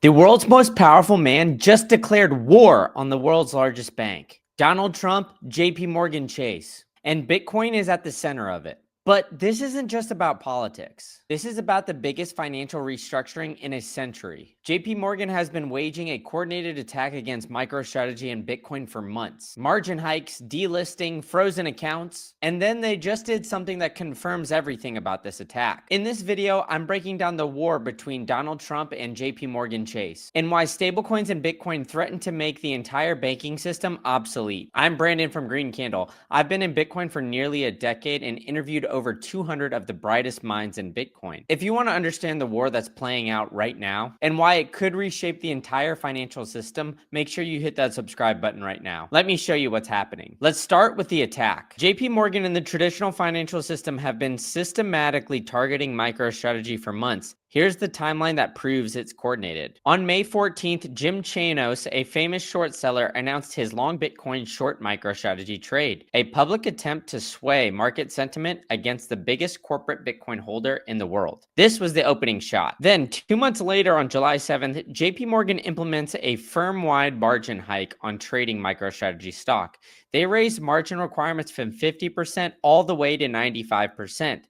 The world's most powerful man just declared war on the world's largest bank. Donald Trump, JP Morgan Chase. And Bitcoin is at the center of it. But this isn't just about politics. This is about the biggest financial restructuring in a century. JP Morgan has been waging a coordinated attack against MicroStrategy and Bitcoin for months. Margin hikes, delisting, frozen accounts, and then they just did something that confirms everything about this attack. In this video, I'm breaking down the war between Donald Trump and JP Morgan Chase, and why stablecoins and Bitcoin threaten to make the entire banking system obsolete. I'm Brandon from Green Candle. I've been in Bitcoin for nearly a decade and interviewed over 200 of the brightest minds in Bitcoin. If you want to understand the war that's playing out right now and why it could reshape the entire financial system, make sure you hit that subscribe button right now. Let me show you what's happening. Let's start with the attack. JP Morgan and the traditional financial system have been systematically targeting MicroStrategy for months. Here's the timeline that proves it's coordinated. On May 14th, Jim Chanos, a famous short seller, announced his long Bitcoin short MicroStrategy trade, a public attempt to sway market sentiment against the biggest corporate Bitcoin holder in the world. This was the opening shot. Then, 2 months later, on July 7th, JP Morgan implements a firm-wide margin hike on trading MicroStrategy stock. They raised margin requirements from 50% all the way to 95%.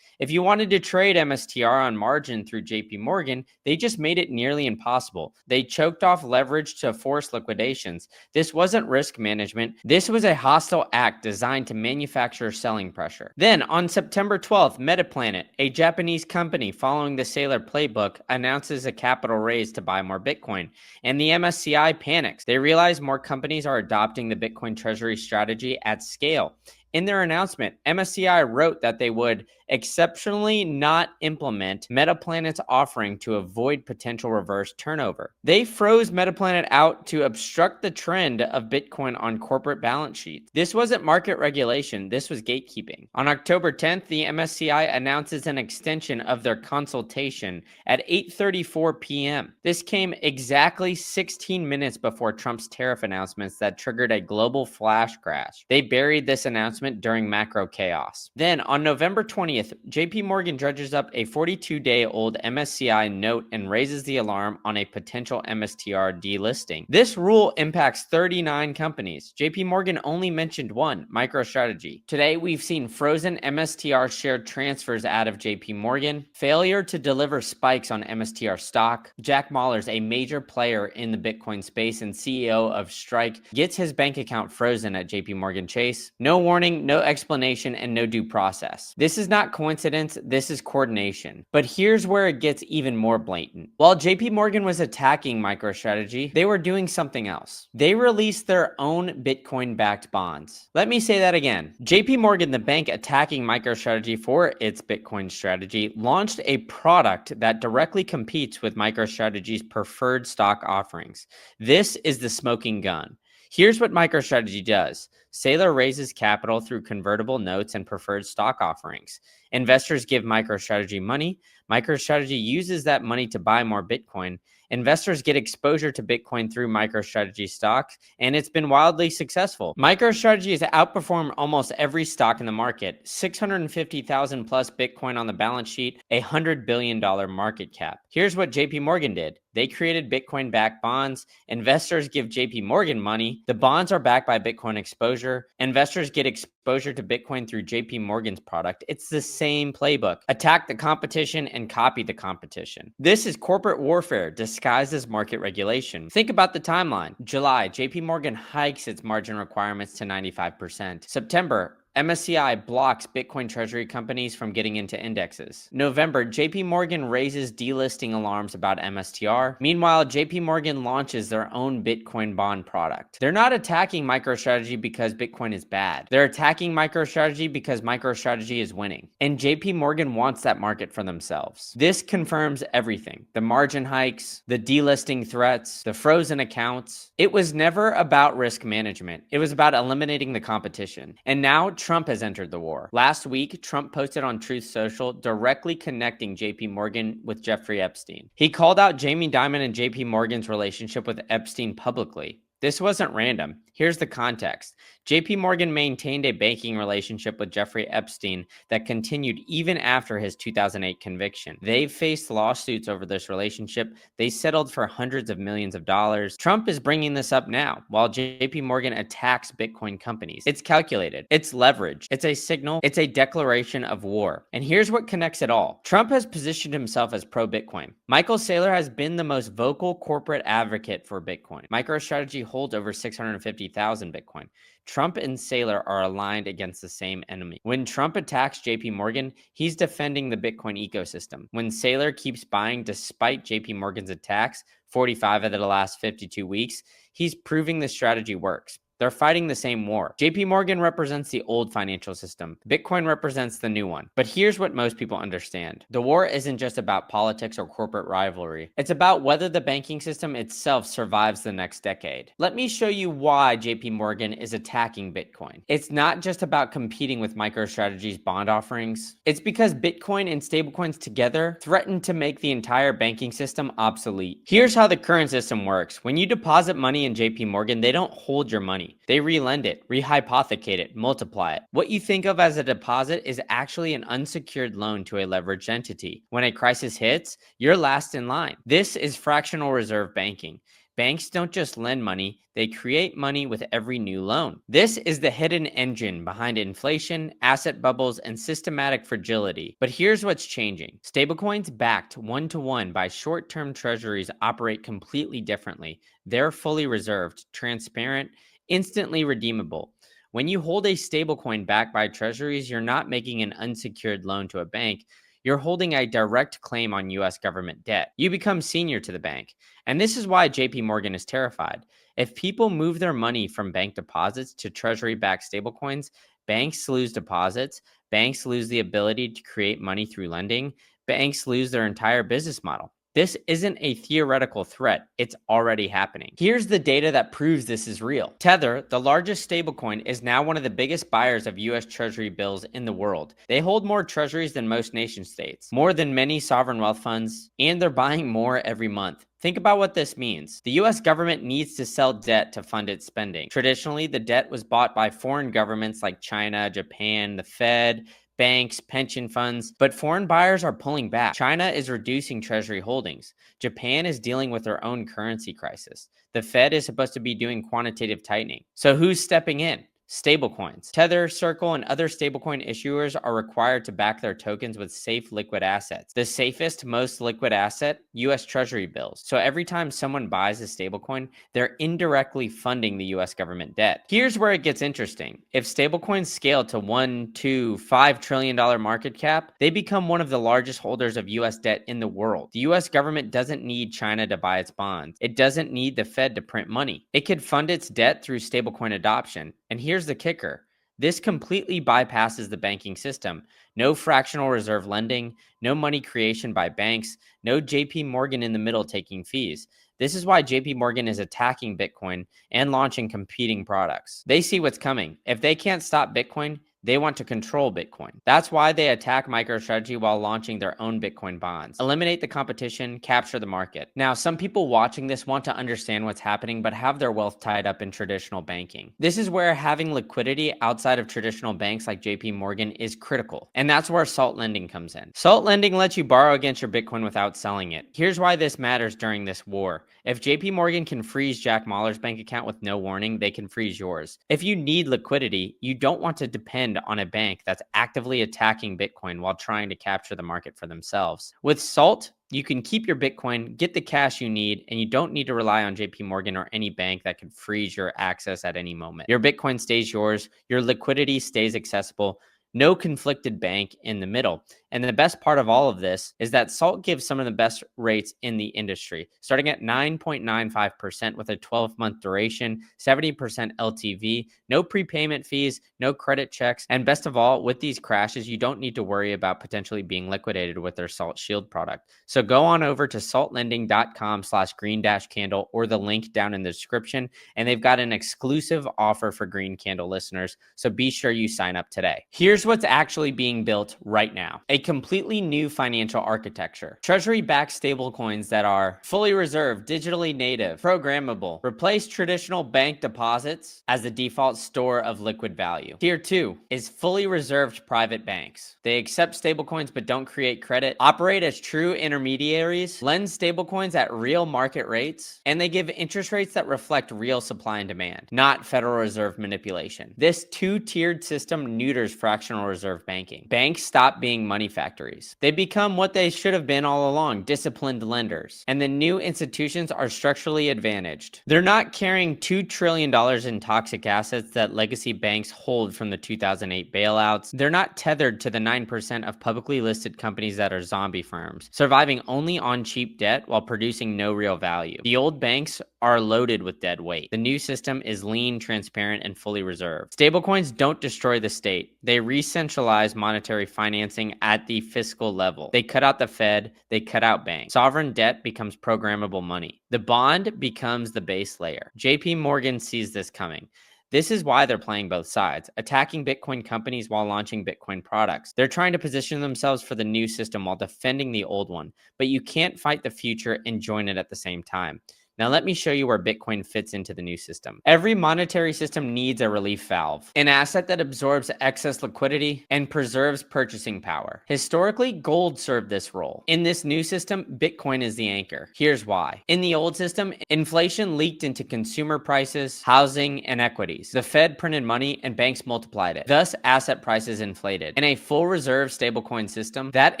If you wanted to trade MSTR on margin through JP Morgan, they just made it nearly impossible. They choked off leverage to force liquidations. This wasn't risk management. This was a hostile act designed to manufacture selling pressure. Then, on September 12th, Metaplanet, a Japanese company following the Sailor playbook, announces a capital raise to buy more Bitcoin. And the MSCI panics. They realize more companies are adopting the Bitcoin treasury strategy at scale. In their announcement, MSCI wrote that they would exceptionally not implement Metaplanet's offering to avoid potential reverse turnover. They froze Metaplanet out to obstruct the trend of Bitcoin on corporate balance sheets. This wasn't market regulation, this was gatekeeping. On October 10th, the MSCI announces an extension of their consultation at 8:34 p.m. This came exactly 16 minutes before Trump's tariff announcements that triggered a global flash crash. They buried this announcement during macro chaos. Then, on November 20th, JP Morgan dredges up a 42-day-old MSCI note and raises the alarm on a potential MSTR delisting. This rule impacts 39 companies. JP Morgan only mentioned one, MicroStrategy. Today, we've seen frozen MSTR share transfers out of JP Morgan, failure to deliver spikes on MSTR stock. Jack Mallers, a major player in the Bitcoin space and CEO of Strike, gets his bank account frozen at JP Morgan Chase. No warning, no explanation, and no due process. This is not coincidence, this is coordination. But here's where it gets even more blatant. While JP Morgan was attacking MicroStrategy, they were doing something else. They released their own Bitcoin-backed bonds. Let me say that again. JP Morgan, the bank attacking MicroStrategy for its Bitcoin strategy, launched a product that directly competes with MicroStrategy's preferred stock offerings. This is the smoking gun. Here's what MicroStrategy does. Sailor raises capital through convertible notes and preferred stock offerings. Investors give MicroStrategy money. MicroStrategy uses that money to buy more Bitcoin. Investors get exposure to Bitcoin through MicroStrategy stocks, and it's been wildly successful. MicroStrategy has outperformed almost every stock in the market. 650,000 plus Bitcoin on the balance sheet, $100 billion market cap. Here's what JP Morgan did. They created Bitcoin-backed bonds. Investors give JP Morgan money. The bonds are backed by Bitcoin exposure. Investors get exposure to Bitcoin through JP Morgan's product. It's the same playbook. Attack the competition and copy the competition. This is corporate warfare disguised as market regulation. Think about the timeline. July, JP Morgan hikes its margin requirements to 95%. September, MSCI blocks Bitcoin treasury companies from getting into indexes. November, JP Morgan raises delisting alarms about MSTR. Meanwhile, JP Morgan launches their own Bitcoin bond product. They're not attacking MicroStrategy because Bitcoin is bad. They're attacking MicroStrategy because MicroStrategy is winning. And JP Morgan wants that market for themselves. This confirms everything. The margin hikes, the delisting threats, the frozen accounts. It was never about risk management. It was about eliminating the competition. And now Trump has entered the war. Last week, Trump posted on Truth Social directly connecting JP Morgan with Jeffrey Epstein. He called out Jamie Dimon and JP Morgan's relationship with Epstein publicly. This wasn't random. Here's the context. JP Morgan maintained a banking relationship with Jeffrey Epstein that continued even after his 2008 conviction. They've faced lawsuits over this relationship. They settled for hundreds of millions of dollars. Trump is bringing this up now while JP Morgan attacks Bitcoin companies. It's calculated. It's leverage. It's a signal. It's a declaration of war. And here's what connects it all. Trump has positioned himself as pro-Bitcoin. Michael Saylor has been the most vocal corporate advocate for Bitcoin. MicroStrategy holds over 650,000 Bitcoin. Trump and Saylor are aligned against the same enemy. When Trump attacks JP Morgan, he's defending the Bitcoin ecosystem. When Saylor keeps buying despite JP Morgan's attacks, 45 of the last 52 weeks, he's proving the strategy works. They're fighting the same war. JP Morgan represents the old financial system. Bitcoin represents the new one. But here's what most people understand. The war isn't just about politics or corporate rivalry. It's about whether the banking system itself survives the next decade. Let me show you why JP Morgan is attacking Bitcoin. It's not just about competing with MicroStrategy's bond offerings. It's because Bitcoin and stablecoins together threaten to make the entire banking system obsolete. Here's how the current system works. When you deposit money in JP Morgan, they don't hold your money. They relend it, rehypothecate it, multiply it. What you think of as a deposit is actually an unsecured loan to a leveraged entity. When a crisis hits, you're last in line. This is fractional reserve banking. Banks don't just lend money, they create money with every new loan. This is the hidden engine behind inflation, asset bubbles, and systematic fragility. But here's what's changing. Stablecoins backed one-to-one by short-term treasuries operate completely differently. They're fully reserved, transparent, instantly redeemable. When you hold a stablecoin backed by treasuries, you're not making an unsecured loan to a bank. You're holding a direct claim on US government debt. You become senior to the bank. And this is why JP Morgan is terrified. If people move their money from bank deposits to treasury-backed stablecoins, banks lose deposits, banks lose the ability to create money through lending, banks lose their entire business model. This isn't a theoretical threat. It's already happening. Here's the data that proves this is real. Tether, the largest stablecoin, is now one of the biggest buyers of US Treasury bills in the world. They hold more treasuries than most nation states, more than many sovereign wealth funds, and they're buying more every month. Think about what this means. The US government needs to sell debt to fund its spending. Traditionally, the debt was bought by foreign governments like China, Japan, the Fed, banks, pension funds, but foreign buyers are pulling back. China is reducing treasury holdings. Japan is dealing with their own currency crisis. The Fed is supposed to be doing quantitative tightening. So who's stepping in? Stablecoins. Tether, Circle, and other stablecoin issuers are required to back their tokens with safe liquid assets. The safest, most liquid asset, US Treasury bills. So every time someone buys a stablecoin, they're indirectly funding the US government debt. Here's where it gets interesting. If stablecoins scale to $1, $2, $5 trillion market cap, they become one of the largest holders of US debt in the world. The US government doesn't need China to buy its bonds. It doesn't need the Fed to print money. It could fund its debt through stablecoin adoption. And here's the kicker. This completely bypasses the banking system. No fractional reserve lending, no money creation by banks, no JP Morgan in the middle taking fees. This is why JP Morgan is attacking Bitcoin and launching competing products. They see what's coming. If they can't stop Bitcoin, they want to control Bitcoin. That's why they attack MicroStrategy while launching their own Bitcoin bonds. Eliminate the competition, capture the market. Now, some people watching this want to understand what's happening, but have their wealth tied up in traditional banking. This is where having liquidity outside of traditional banks like JP Morgan is critical. And that's where salt lending comes in. Salt lending lets you borrow against your Bitcoin without selling it. Here's why this matters during this war. If JP Morgan can freeze Jack Mallers' bank account with no warning, they can freeze yours. If you need liquidity, you don't want to depend on a bank that's actively attacking Bitcoin while trying to capture the market for themselves. With Salt, you can keep your Bitcoin, get the cash you need, and you don't need to rely on JP Morgan or any bank that could freeze your access at any moment. Your Bitcoin stays yours, your liquidity stays accessible, no conflicted bank in the middle. And the best part of all of this is that Salt gives some of the best rates in the industry, starting at 9.95% with a 12-month duration, 70% LTV, no prepayment fees, no credit checks. And best of all, with these crashes, you don't need to worry about potentially being liquidated with their Salt Shield product. So go on over to saltlending.com/green-candle or the link down in the description. And they've got an exclusive offer for Green Candle listeners. So be sure you sign up today. Here's what's actually being built right now. A completely new financial architecture. Treasury-backed stablecoins that are fully reserved, digitally native, programmable, replace traditional bank deposits as the default store of liquid value. Tier 2 is fully reserved private banks. They accept stablecoins but don't create credit, operate as true intermediaries, lend stablecoins at real market rates, and they give interest rates that reflect real supply and demand, not Federal Reserve manipulation. This two-tiered system neuters fractional reserve banking. Banks stop being money factories. They become what they should have been all along, disciplined lenders. And the new institutions are structurally advantaged. They're not carrying $2 trillion in toxic assets that legacy banks hold from the 2008 bailouts. They're not tethered to the 9% of publicly listed companies that are zombie firms, surviving only on cheap debt while producing no real value. The old banks are loaded with dead weight. The new system is lean, transparent, and fully reserved. Stablecoins don't destroy the state. They re-centralize monetary financing at the fiscal level. They cut out the Fed, they cut out banks. Sovereign debt becomes programmable money. The bond becomes the base layer. JP Morgan sees this coming. This is why they're playing both sides, attacking Bitcoin companies while launching Bitcoin products. They're trying to position themselves for the new system while defending the old one, but you can't fight the future and join it at the same time. Now let me show you where Bitcoin fits into the new system. Every monetary system needs a relief valve, an asset that absorbs excess liquidity and preserves purchasing power. Historically, gold served this role. In this new system, Bitcoin is the anchor. Here's why. In the old system, inflation leaked into consumer prices, housing, and equities. The Fed printed money and banks multiplied it. Thus, asset prices inflated. In a full reserve stablecoin system, that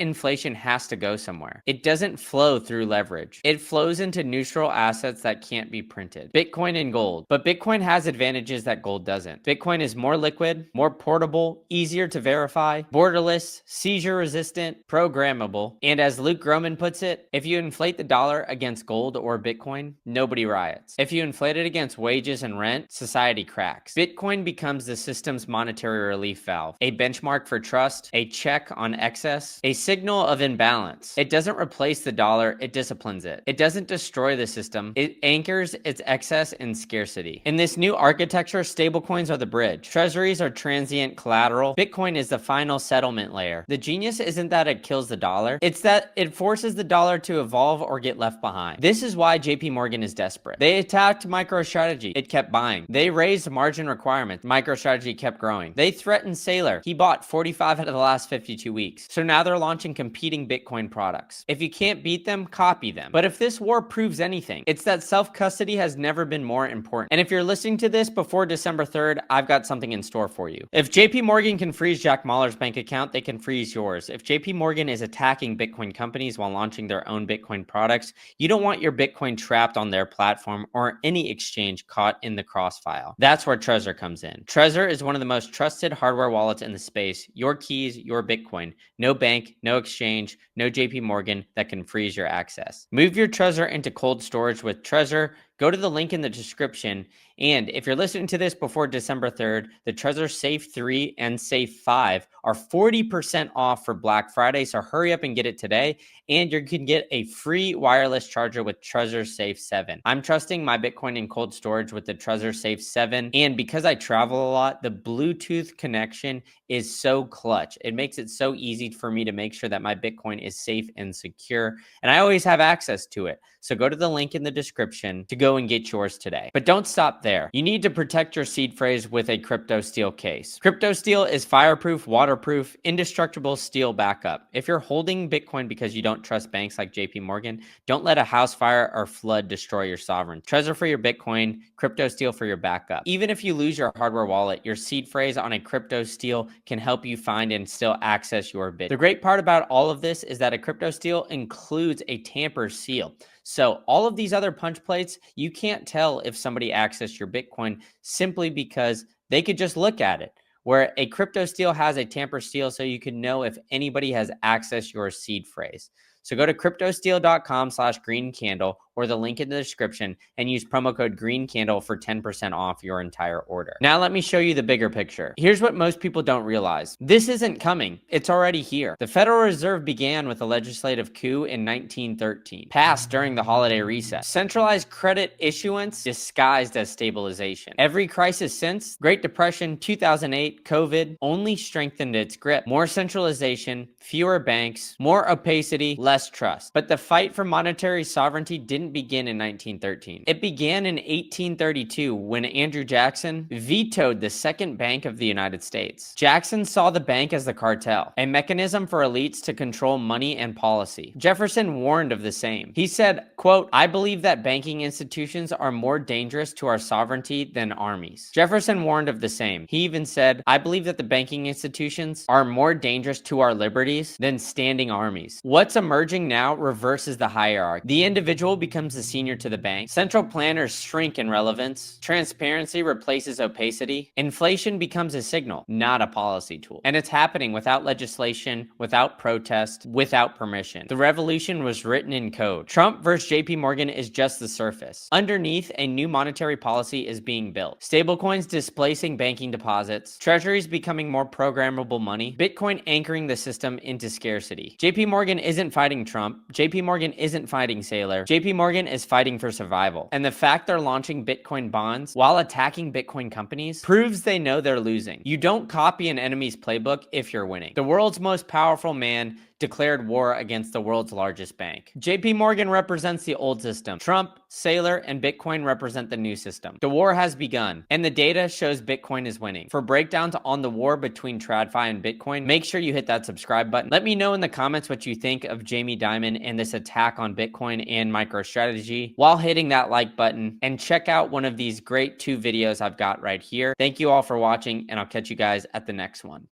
inflation has to go somewhere. It doesn't flow through leverage. It flows into neutral assets that can't be printed. Bitcoin and gold. But Bitcoin has advantages that gold doesn't. Bitcoin is more liquid, more portable, easier to verify, borderless, seizure resistant, programmable. And as Luke Groman puts it, if you inflate the dollar against gold or Bitcoin, nobody riots. If you inflate it against wages and rent, society cracks. Bitcoin becomes the system's monetary relief valve, a benchmark for trust, a check on excess, a signal of imbalance. It doesn't replace the dollar, it disciplines it. It doesn't destroy the system. It anchors its excess and scarcity. In this new architecture, stablecoins are the bridge. Treasuries are transient collateral. Bitcoin is the final settlement layer. The genius isn't that it kills the dollar. It's that it forces the dollar to evolve or get left behind. This is why JP Morgan is desperate. They attacked MicroStrategy. It kept buying. They raised margin requirements. MicroStrategy kept growing. They threatened Saylor. He bought 45 out of the last 52 weeks. So now they're launching competing Bitcoin products. If you can't beat them, copy them. But if this war proves anything, it's that self-custody has never been more important. And if you're listening to this before December 3rd, I've got something in store for you. If JP Morgan can freeze Jack Mallers' bank account, they can freeze yours. If JP Morgan is attacking Bitcoin companies while launching their own Bitcoin products, you don't want your Bitcoin trapped on their platform or any exchange caught in the crossfire. That's where Trezor comes in. Trezor is one of the most trusted hardware wallets in the space. Your keys, your Bitcoin. No bank, no exchange, no JP Morgan that can freeze your access. Move your Trezor into cold storage with Trezor. Go to the link in the description. And if you're listening to this before December 3rd, the Trezor Safe 3 and Safe 5 are 40% off for Black Friday. So hurry up and get it today. And you can get a free wireless charger with Trezor Safe 7. I'm trusting my Bitcoin in cold storage with the Trezor Safe 7. And because I travel a lot, the Bluetooth connection is so clutch. It makes it so easy for me to make sure that my Bitcoin is safe and secure. And I always have access to it. So go to the link in the description to go and get yours today. But don't stop there. You need to protect your seed phrase with a crypto steel case. Crypto steel is fireproof, waterproof, indestructible steel backup. If you're holding Bitcoin because you don't trust banks like JP Morgan, don't let a house fire or flood destroy your sovereign. Trezor for your Bitcoin, crypto steel for your backup. Even if you lose your hardware wallet, your seed phrase on a crypto steel can help you find and still access your Bitcoin. The great part about all of this is that a crypto steel includes a tamper seal. So all of these other punch plates, you can't tell if somebody accessed your Bitcoin simply because they could just look at it. Where a crypto steel has a tamper seal, so you can know if anybody has accessed your seed phrase. So go to cryptosteel.com/greencandle or or the link in the description and use promo code GREENCANDLE for 10% off your entire order. Now let me show you the bigger picture. Here's what most people don't realize. This isn't coming. It's already here. The Federal Reserve began with a legislative coup in 1913, passed during the holiday recess. Centralized credit issuance disguised as stabilization. Every crisis since, Great Depression, 2008, COVID, only strengthened its grip. More centralization, fewer banks, more opacity, less trust. But the fight for monetary sovereignty didn't begin in 1913. It began in 1832 when Andrew Jackson vetoed the second bank of the United States. Jackson saw the bank as the cartel, a mechanism for elites to control money and policy. Jefferson warned of the same. He said, quote, "I believe that banking institutions are more dangerous to our sovereignty than armies." Jefferson warned of the same. He even said, "I believe that the banking institutions are more dangerous to our liberties than standing armies." What's emerging now reverses the hierarchy. The individual becomes the senior to the bank. Central planners shrink in relevance. Transparency replaces opacity. Inflation becomes a signal, not a policy tool. And it's happening without legislation, without protest, without permission. The revolution was written in code. Trump versus JP Morgan is just the surface. Underneath, a new monetary policy is being built. Stablecoins displacing banking deposits. Treasuries becoming more programmable money. Bitcoin anchoring the system into scarcity. JP Morgan isn't fighting Trump. JP Morgan isn't fighting Saylor. JP Morgan is fighting for survival. And the fact they're launching Bitcoin bonds while attacking Bitcoin companies proves they know they're losing. You don't copy an enemy's playbook if you're winning. The world's most powerful man declared war against the world's largest bank. JP Morgan represents the old system. Trump, Saylor, and Bitcoin represent the new system. The war has begun, and the data shows Bitcoin is winning. For breakdowns on the war between TradFi and Bitcoin, make sure you hit that subscribe button. Let me know in the comments what you think of Jamie Dimon and this attack on Bitcoin and MicroStrategy while hitting that like button, and check out one of these great 2 videos I've got right here. Thank you all for watching, and I'll catch you guys at the next one.